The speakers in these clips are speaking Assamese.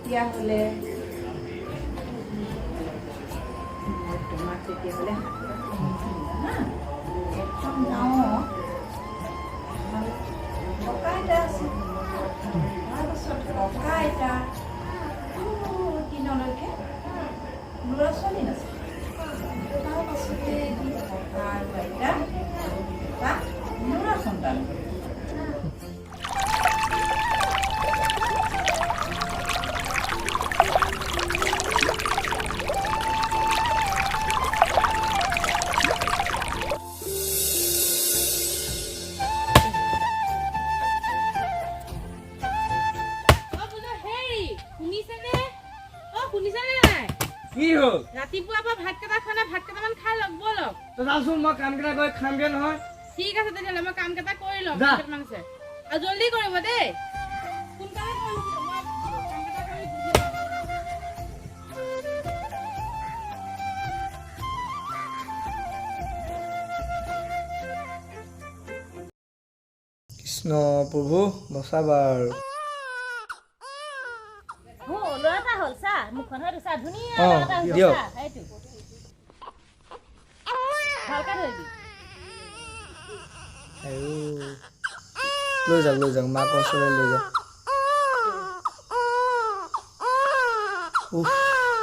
তেতিয়াহ'লে মই তোমাক তেতিয়াহ'লে এখন গাঁৱত ককা আইতা আছে তাৰপাছত ককা আইতা দিনলৈকে ল'ৰা ছোৱালী নাছিল তাৰপাছতে ককা আৰু আইতা এটা ল'ৰা সন্তান কি হ'ল ৰাতিপুৱা পৰা ভাত কেইটামান খাই লওক বলক তো যাচোন মই কাম কেইটা কৰি খামগে নহয় ঠিক আছে তেতিয়াহ'লে মই কাম কেইটা কৰি লম কেইটামান আছে আৰু জলদি কৰিব দেই সোনকালে কৰিব মই কাম কেইটা কৰি কৃষ্ণ প্ৰভু বচাবা আৰু ল'ৰাটা হ'ল চা মুখখন হয়তো চা ধুনীয়া এটা হৈছে দিয়ক চা সেইটো ভালকে ধৰিবি লৈ যাওক মাকৰ ওচৰলৈ লৈ যাওক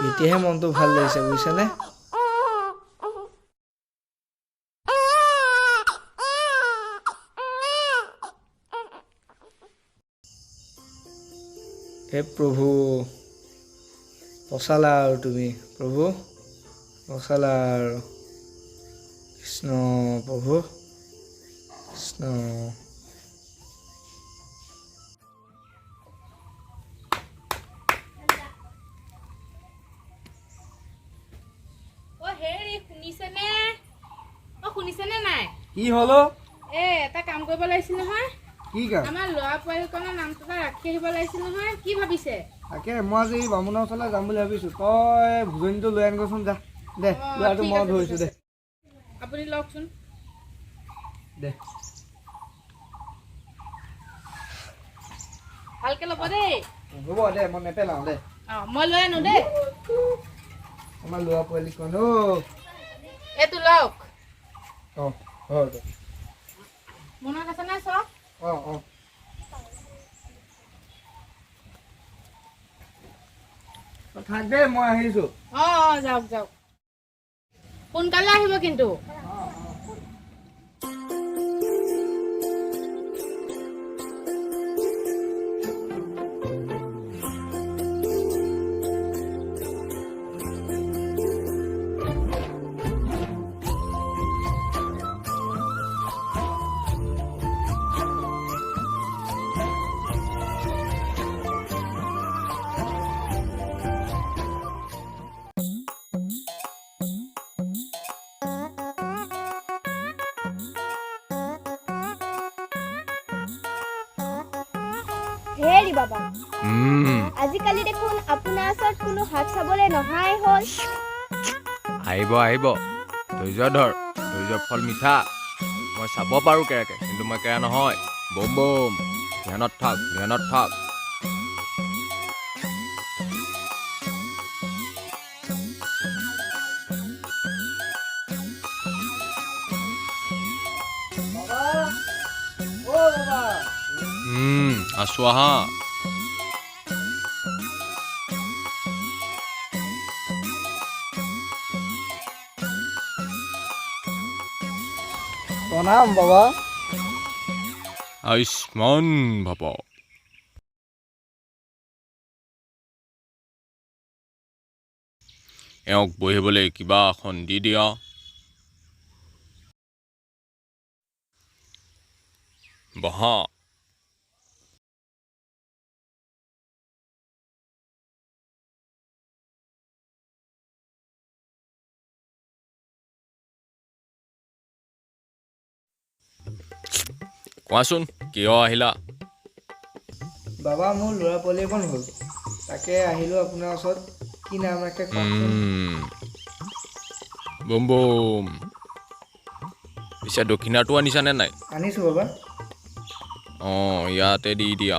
এতিয়াহে মনটো ভাল লাগিছে বুজিছেনে হে প্ৰভু বচালা আৰু তুমি প্ৰভু বচালা আৰু কৃষ্ণ প্ৰভু কৃষ্ণ শুনিছেনে নাই কি হলো এটা কাম কৰিব লাগিছিল নহয় কি কাম আমাৰ ল'ৰা পোৱালিকনৰ নামটো ৰাখি আহিব লাগিছিল নহয় কি ভাবিছে তাকে মই আজি বামুণৰ ওচৰলৈ যাম বুলি ভাবিছো তই ভোজনীটো লৈ আনগচোন যা দে ল'ৰাটো মই ধৰিছো দে আপুনি লওকচোন দে ভালকে ল'ব দেই হ'ব দে মই নেপেলাওঁ দে মই লৈ আনো দেই আমাৰ ল'ৰা পোৱালিকণ এইটো লওক হয় দে মনত আছে নে চব থাক দে মই আহিছো যাওক সোনকালে আহিব কিন্তু হেৰি বাবা আজিকালি দেখোন আপোনাৰ ওচৰত কোনো হাত চাবলৈ নহাই হ'ল আহিব ধৈৰ্য ধৰ ধৈৰ্যৰ ফল মিঠা মই চাব পাৰোঁ কেৰাকে কিন্তু মই কেৰা নহয় বম ধ্যানত থাক আছো আহা প্ৰণাম বাবা আয়ুষ্মান ভৱ এওঁক বহিবলৈ কিবা এখন দি দিয়া বহা কোৱাচোন কিয় আহিলা বাবা মোৰ ল'ৰা পোৱালি এখন হ'ল তাকে আহিলোঁ আপোনাৰ ওচৰত কি নাম ৰাখে বম পিছে দক্ষিণাটো আনিছানে নাই আনিছোঁ বাবা ইয়াতে দি দিয়া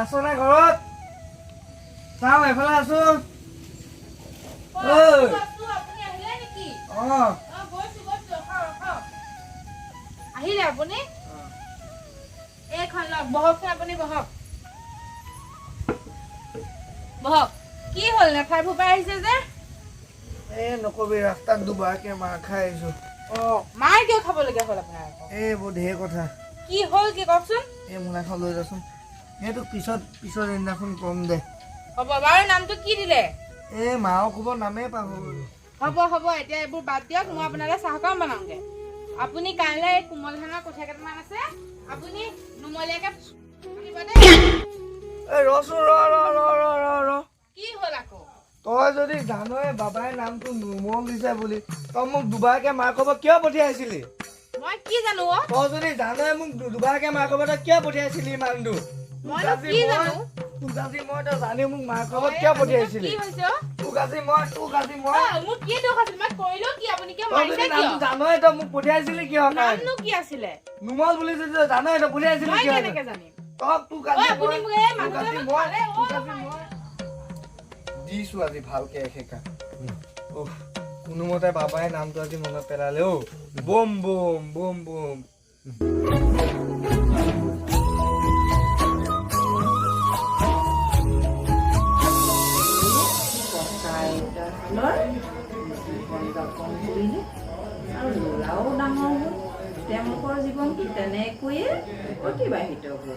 আছো নে ঘৰত? চাওঁ এফালে আছো। আপুনি আহিলে নেকি? অঁ গৈছো আহিলে আপুনি এইখন লওক বহকচোন আপুনি বহক বহক কি হ'ল নেফাই ফুপাই আহিছে যে নকবি ৰাস্তাত দুবাৰকে মাৰ খাই আহিছো। মাৰ কিয় খাবলগীয়া হ'ল আপোনাৰ বৰ ঢেৰ কথা। কি হ'ল কি কওকচোন মোনাখন লৈ যাচোন। সেইটো পিছত এদিনাখন কম দে। হ'ব বাৰু নামটো কি দিলে? মাও ক'ব নামেই পাহৰিলো। হ'ব এতিয়া এইবোৰ বাদ দিয়ক মই আপোনালৈ চাহকাপ বনাওঁগে। আপুনি কাইলৈ কোমল ধানৰ কঠীয়া কেইটামান আছে আপুনি নুমলীয়াকে আনিব দেই। ৰচোন ৰ কি হ'ল আকৌ? তই যদি জানই বাবাই নামটো নুমল দিছে বুলি তই মোক দুবাৰকে মাৰ খাব কিয় পঠিয়াইছিলি? মই কি জানো তই যদি জানই মোক দুবাৰকে মাৰ খাব তই কিয় পঠিয়াইছিলি ইমানটো? মই কি জানো তোক আজি মই তই জানি মোক মাৰ খাব কিয় পঠিয়াইছিলি? কি হৈছে তোক আজি মই মোক কি দুখ আছিল মই কৰিলো কি আপুনি কিয় তই মাৰিছে যদি কিয় নামটো জানই তই মোক পঠিয়াইছিলি কিয়? নামনো কি আছিলে নুমল বুলি যদি তই জানই তই পঠিয়াইছিলি মই কিয়? কেনেকে জানিম তোক আজি আপুনি মোক এই মানুহটোৱে মোক মাৰে দিছো আজি ভালকে এশেকা। কোনোমতে বাবাই নামটো আজি মনত পেলালে বম বম বম বম। আৰু ল'ৰাও ডাঙৰ হ'ল তেওঁলোকৰ জীৱনটো তেনেকৈয়ে অতিবাহিত হ'ল।